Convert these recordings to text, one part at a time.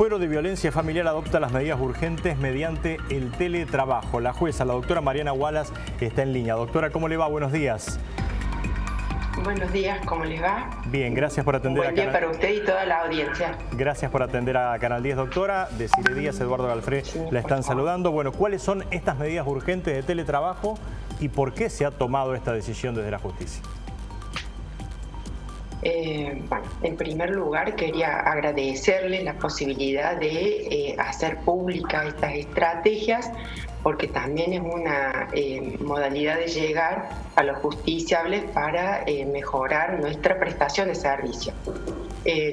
Fuero de Violencia Familiar adopta las medidas urgentes mediante el teletrabajo. La jueza, la doctora Mariana Wallace, está en línea. Doctora, ¿cómo le va? Buenos días. Buenos días, ¿cómo les va? Bien, gracias por atender Buen día para usted y toda la audiencia. Gracias por atender a Canal 10, doctora. Desiree Díaz, Eduardo Galfré la están saludando. Bueno, ¿cuáles son estas medidas urgentes de teletrabajo y por qué se ha tomado esta decisión desde la justicia? Bueno, en primer lugar quería agradecerles la posibilidad de hacer públicas estas estrategias, porque también es una modalidad de llegar a los justiciables para mejorar nuestra prestación de servicio.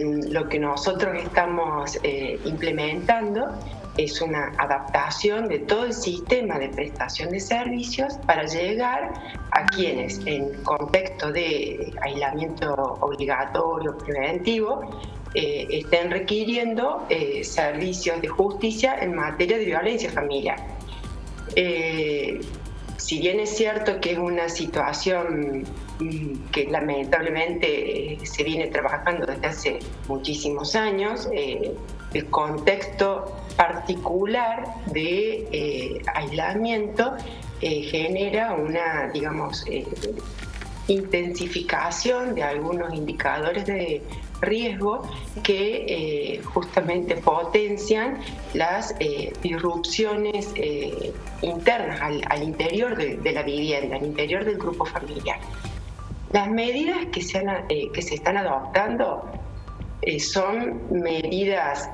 Lo que nosotros estamos implementando es una adaptación de todo el sistema de prestación de servicios para llegar a quienes en contexto de aislamiento obligatorio preventivo estén requiriendo servicios de justicia en materia de violencia familiar. Si bien es cierto que es una situación que lamentablemente se viene trabajando desde hace muchísimos años, el contexto particular de aislamiento genera una, digamos, intensificación de algunos indicadores de riesgo que justamente potencian las disrupciones internas al interior de la vivienda, al interior del grupo familiar. Las medidas que se están adoptando son medidas,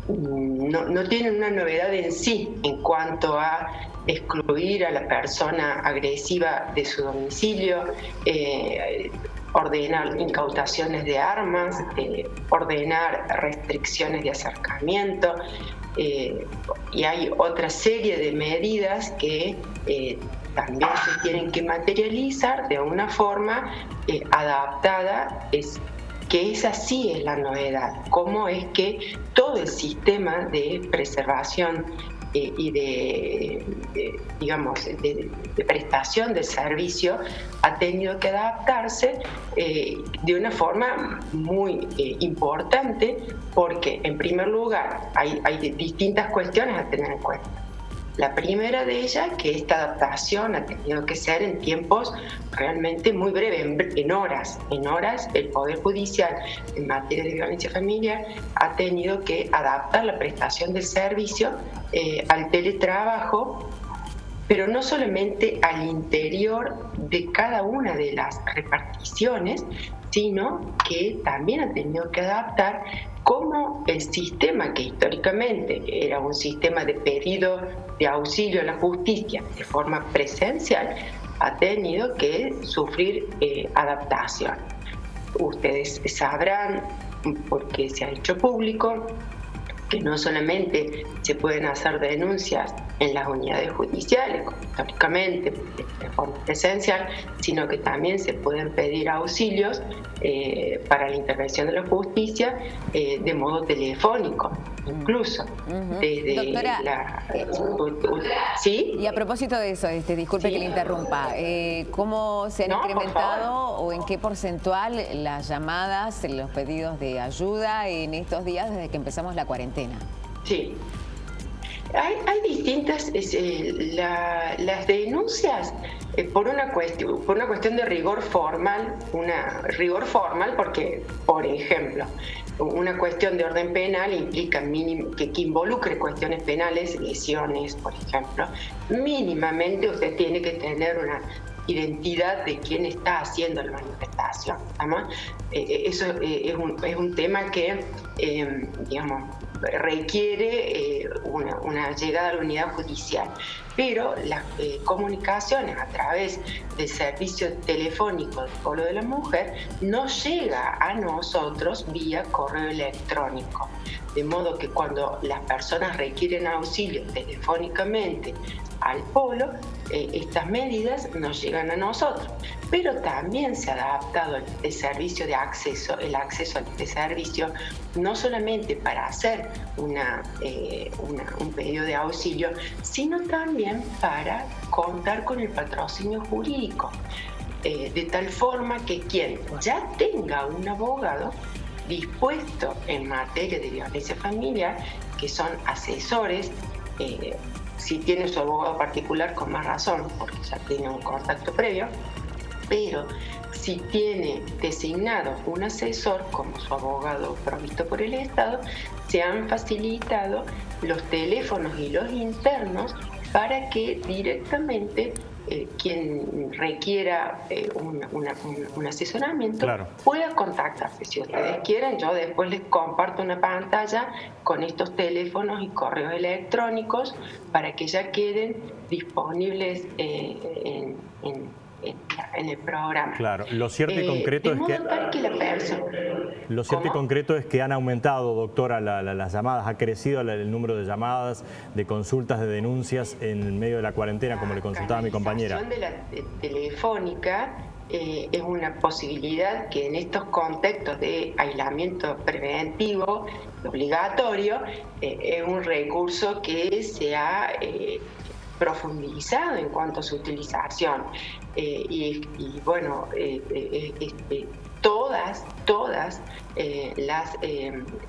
no tienen una novedad en sí en cuanto a excluir a la persona agresiva de su domicilio, ordenar incautaciones de armas, ordenar restricciones de acercamiento, y hay otra serie de medidas que también se tienen que materializar de una forma adaptada, que esa sí es la novedad, cómo es que todo el sistema de preservación y de prestación del servicio ha tenido que adaptarse de una forma muy importante, porque en primer lugar hay distintas cuestiones a tener en cuenta. La primera de ellas, que esta adaptación ha tenido que ser en tiempos realmente muy breves, en horas. El Poder Judicial en materia de violencia familiar ha tenido que adaptar la prestación del servicio al teletrabajo, pero no solamente al interior de cada una de las reparticiones, sino que también ha tenido que adaptar cómo el sistema, que históricamente era un sistema de pedido de auxilio a la justicia de forma presencial, ha tenido que sufrir adaptación. Ustedes sabrán, porque se ha hecho público, que no solamente se pueden hacer denuncias en las unidades judiciales, como históricamente de forma presencial, sino que también se pueden pedir auxilios para la intervención de la justicia de modo telefónico, incluso desde Doctora, ¿sí? Y a propósito de eso, disculpe que le interrumpa, ¿cómo se han incrementado o en qué porcentual las llamadas, los pedidos de ayuda en estos días desde que empezamos la cuarentena? Sí. Hay distintas, las denuncias por una cuestión de rigor formal, porque, por ejemplo, una cuestión de orden penal implica que involucre cuestiones penales, lesiones, por ejemplo. Mínimamente usted tiene que tener una identidad de quién está haciendo la manifestación. Además, eso es un tema que, requiere una llegada a la unidad judicial, pero las comunicaciones a través del servicio telefónico del Polo de la Mujer no llega a nosotros vía correo electrónico, de modo que cuando las personas requieren auxilio telefónicamente al Polo, estas medidas nos llegan a nosotros, pero también se ha adaptado el servicio de acceso, el acceso a este servicio, no solamente para hacer un pedido de auxilio, sino también para contar con el patrocinio jurídico, de tal forma que quien ya tenga un abogado dispuesto en materia de violencia familiar, que son asesores. Si tiene su abogado particular, con más razón, porque ya tiene un contacto previo, pero si tiene designado un asesor como su abogado provisto por el Estado, se han facilitado los teléfonos y los internos para que directamente quien requiera un asesoramiento pueda contactarse. Si ustedes quieren, yo después les comparto una pantalla con estos teléfonos y correos electrónicos para que ya queden disponibles en el programa. Claro, lo cierto y concreto es que... Lo cierto y concreto es que han aumentado, doctora, las llamadas, ha crecido el número de llamadas, de consultas, de denuncias en medio de la cuarentena, como le consultaba a mi compañera. La canalización de la telefónica es una posibilidad que en estos contextos de aislamiento preventivo obligatorio es un recurso que se ha profundizado en cuanto a su utilización. Todas las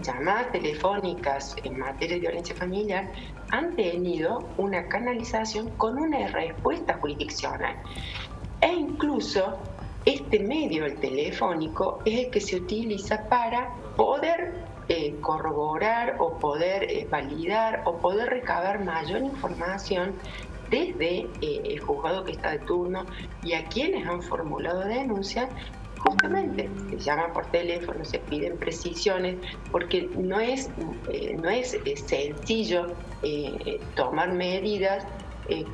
llamadas telefónicas en materia de violencia familiar han tenido una canalización con una respuesta jurisdiccional. E incluso este medio, el telefónico, es el que se utiliza para poder corroborar o poder validar o poder recabar mayor información desde el juzgado que está de turno y a quienes han formulado denuncias. Justamente se llama por teléfono, se piden precisiones, porque no es sencillo tomar medidas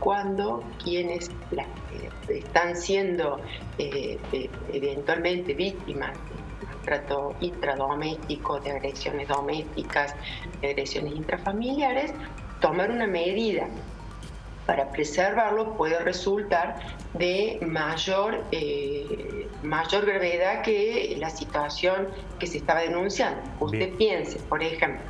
cuando quienes están siendo eventualmente víctimas de maltrato intradoméstico, de agresiones domésticas, de agresiones intrafamiliares. Tomar una medida para preservarlo puede resultar de mayor gravedad que la situación que se estaba denunciando. Usted piense, por ejemplo,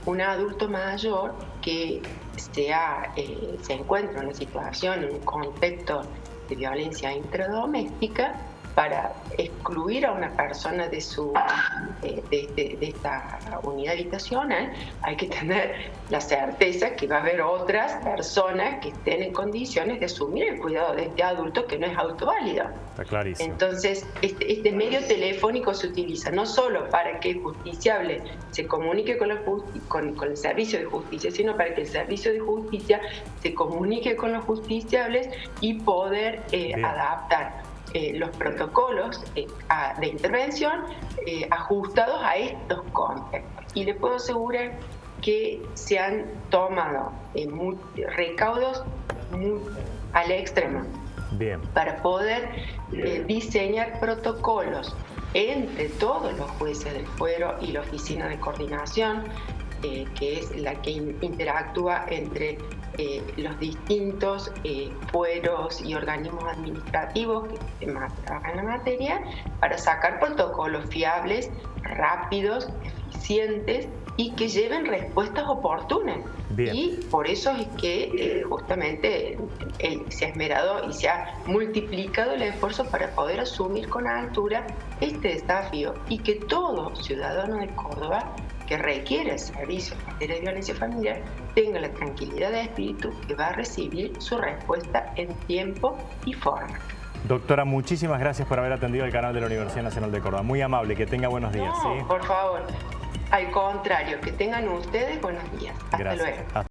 un adulto mayor que se encuentra en una situación, en un contexto de violencia intradoméstica, para excluir a una persona de esta unidad habitacional, hay que tener la certeza que va a haber otras personas que estén en condiciones de asumir el cuidado de este adulto que no es autoválido. Está clarísimo. Entonces, este medio telefónico se utiliza no solo para que el justiciable se comunique con el servicio de justicia, sino para que el servicio de justicia se comunique con los justiciables y poder adaptar los protocolos de intervención ajustados a estos contextos. Y le puedo asegurar que se han tomado recaudos al extremo para poder diseñar protocolos entre todos los jueces del fuero y la oficina de coordinación, que es la que interactúa entre los distintos fueros y organismos administrativos que trabajan en la materia, para sacar protocolos fiables, rápidos, eficientes y que lleven respuestas oportunas. Y por eso es que justamente se ha esmerado y se ha multiplicado el esfuerzo para poder asumir con altura este desafío, y que todo ciudadano de Córdoba que requiere el servicio en materia de violencia familiar tenga la tranquilidad de espíritu que va a recibir su respuesta en tiempo y forma. Doctora, muchísimas gracias por haber atendido al canal de la Universidad Nacional de Córdoba. Muy amable, que tenga buenos días. No, por favor. Al contrario, que tengan ustedes buenos días. Hasta luego.